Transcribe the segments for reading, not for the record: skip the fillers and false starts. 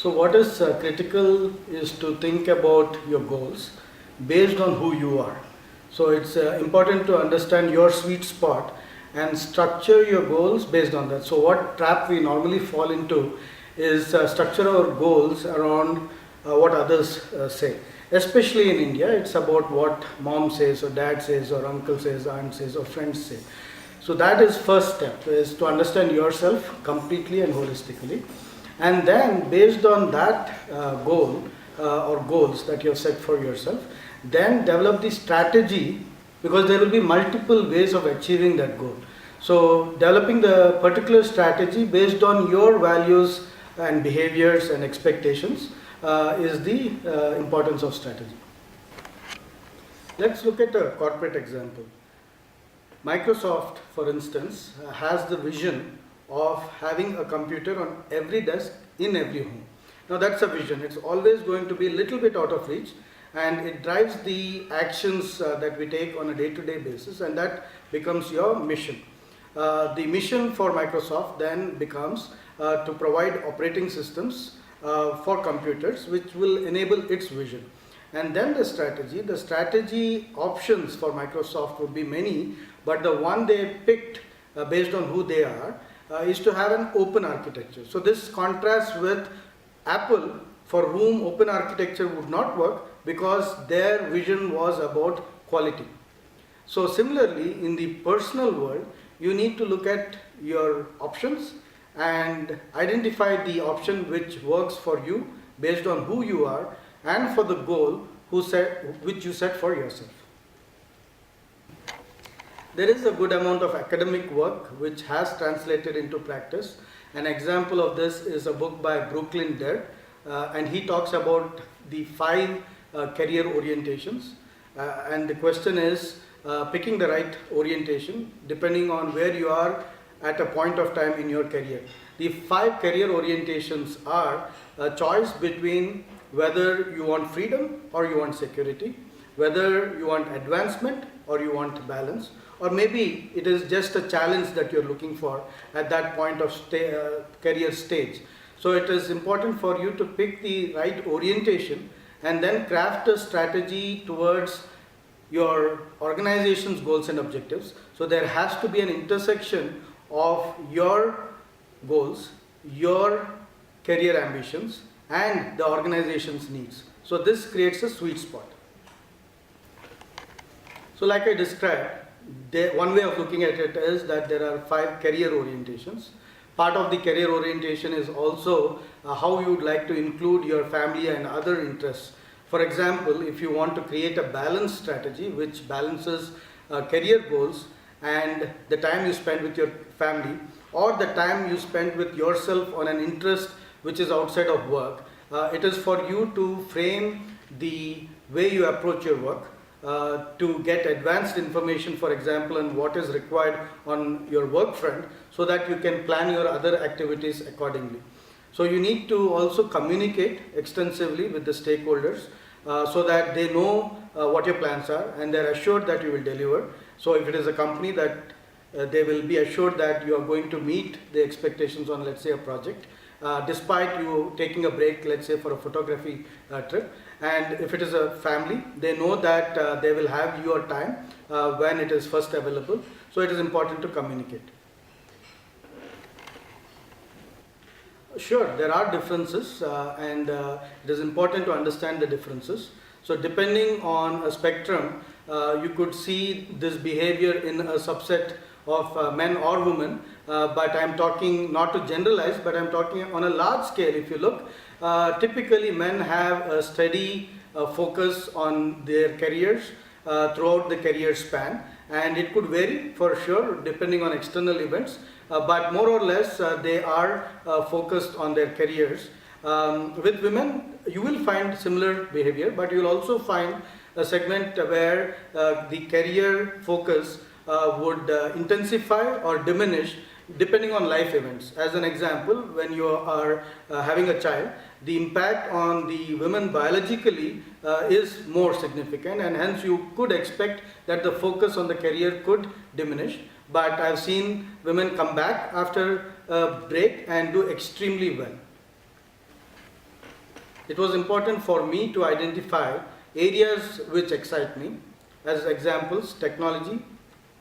So what is critical is to think about your goals based on who you are. So it's important to understand your sweet spot and structure your goals based on that. So what trap we normally fall into is structure our goals around what others say. Especially in India, it's about what mom says or dad says or uncle says, aunt says or friends say. So that is first step, is to understand yourself completely and holistically. And then based on that goal or goals that you have set for yourself, then develop the strategy, because there will be multiple ways of achieving that goal. So developing the particular strategy based on your values and behaviors and expectations is the importance of strategy. Let's look at a corporate example. Microsoft, for instance, has the vision of having a computer on every desk in every home. Now that's a vision. It's always going to be a little bit out of reach, and it drives the actions that we take on a day-to-day basis, and that becomes your mission. The mission for Microsoft then becomes to provide operating systems for computers which will enable its vision. And then the strategy options for Microsoft would be many, but the one they picked based on who they are is to have an open architecture. So this contrasts with Apple, for whom open architecture would not work because their vision was about quality. So similarly, in the personal world, you need to look at your options and identify the option which works for you based on who you are and for the goal which you set for yourself. There is a good amount of academic work which has translated into practice. An example of this is a book by Brooklyn Dead, and he talks about the 5 career orientations. And the question is picking the right orientation depending on where you are at a point of time in your career. The 5 career orientations are a choice between whether you want freedom or you want security, whether you want advancement or you want balance, or maybe it is just a challenge that you're looking for at that point of career stage. So it is important for you to pick the right orientation and then craft a strategy towards your organization's goals and objectives. So there has to be an intersection of your goals, your career ambitions, and the organization's needs. So this creates a sweet spot. So like I described, one way of looking at it is that there are 5 career orientations. Part of the career orientation is also how you would like to include your family and other interests. For example, if you want to create a balanced strategy which balances career goals and the time you spend with your family, or the time you spend with yourself on an interest which is outside of work, it is for you to frame the way you approach your work to get advanced information, for example, on what is required on your work front, so that you can plan your other activities accordingly. So you need to also communicate extensively with the stakeholders so that they know what your plans are and they're assured that you will deliver. So if it is a company, that they will be assured that you are going to meet the expectations on, let's say, a project, despite you taking a break, let's say, for a photography trip. And if it is a family, they know that they will have your time when it is first available. So it is important to communicate. Sure, there are differences and it is important to understand the differences. So depending on a spectrum, you could see this behavior in a subset of men or women, but I'm talking not to generalize, but I'm talking on a large scale. If you look, typically men have a steady focus on their careers throughout the career span, and it could vary for sure depending on external events, but more or less they are focused on their careers. With women, you will find similar behavior, but you will also find a segment where the career focus would intensify or diminish depending on life events. As an example, when you are having a child, the impact on the women biologically is more significant, and hence you could expect that the focus on the career could diminish. But I've seen women come back after a break and do extremely well. it was important for me to identify areas which excite me. As examples, technology.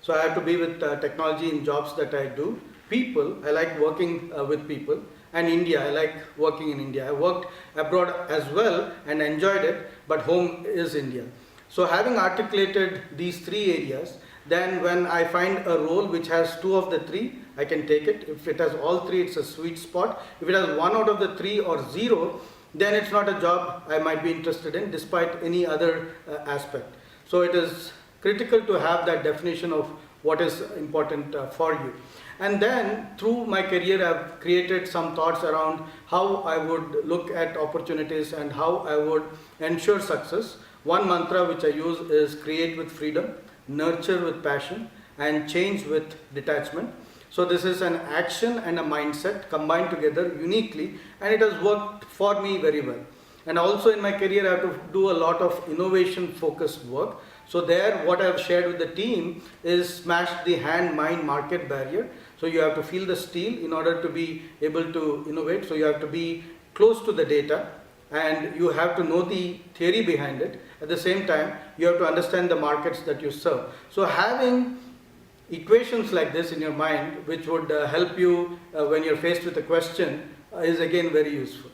So I have to be with technology in jobs that I do. People, I like working with people. And India, I like working in India. I worked abroad as well and enjoyed it, but home is India. So having articulated these three areas, then when I find a role which has two of the three, I can take it. If it has all three, it's a sweet spot. If it has one out of the three or zero, then it's not a job I might be interested in despite any other aspect. So it is critical to have that definition of what is important for you. And then through my career, I've created some thoughts around how I would look at opportunities and how I would ensure success. One mantra which I use is create with freedom, nurture with passion, and change with detachment. So this is an action and a mindset combined together uniquely, and it has worked for me very well. And also in my career, I have to do a lot of innovation focused work. So there, what I have shared with the team is smash the hand-mind market barrier. So you have to feel the steel in order to be able to innovate. So you have to be close to the data and you have to know the theory behind it. At the same time, you have to understand the markets that you serve. So having equations like this in your mind, which would help you when you're faced with a question, is again very useful.